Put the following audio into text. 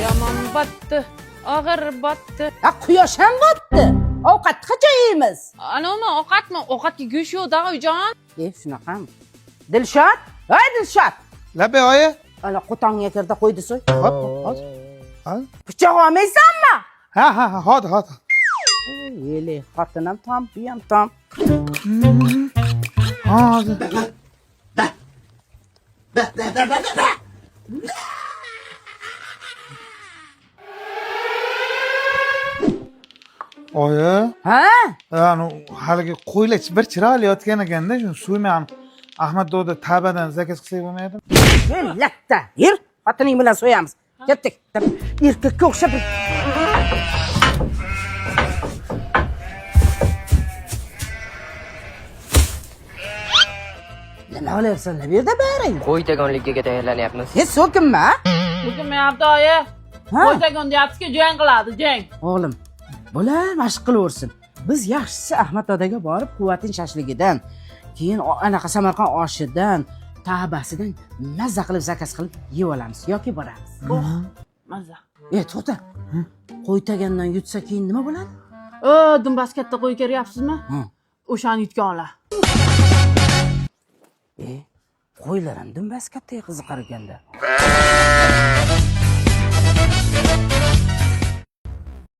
Yomon botdi, og'ir botdi. Quyosh ham botdi. Ovqat qancha yeymiz? Anami ovqatmi? Ovqatga go'sht yo'q, da'vajon. Shunaqami? Dilshod? Voy Dilshod. Labe oyi. Ana qo'tonga kirdi, qo'ydi so'y. Hop. Pichoq olmaysanmi? Ha, hozir. Yeli, xotinam tom, buyam tom. Hozir. Oyi. Ha? Ana haligi qo'ylar bir chiroyli yotgan ekanda, shu so'yman. Ahmad Do'da tabadan zakaz qilsak bo'lmaydi? Latta, yur, xotining bilan so'yamiz. Ketdik. Erkakka o'xshab. Nima olyapsan? Bu yerda baring. Qo'y tagonligiga tayyorlanyapmiz. So'kinma. So'kinmayapti oyi. Qo'ytagon deyapti-ku, jang qiladi, jang. O'g'lim, bular mashq qilaversin. Biz yaxshisi Ahmad dodaga borib, quvvatin shashligidan, keyin anaqa Samarqand oshidan, tabasidan mazza qilib zakaz qilib yeb olamiz yoki boramiz. Mazza. To'xta. Qo'y tagandan yutsa keyin nima bo'ladi? Dumbas katta qo'y ko'ryapsizmi? O'shani yutganlar. Qo'ylar ham dumbas kattaga qiziqar ekanda.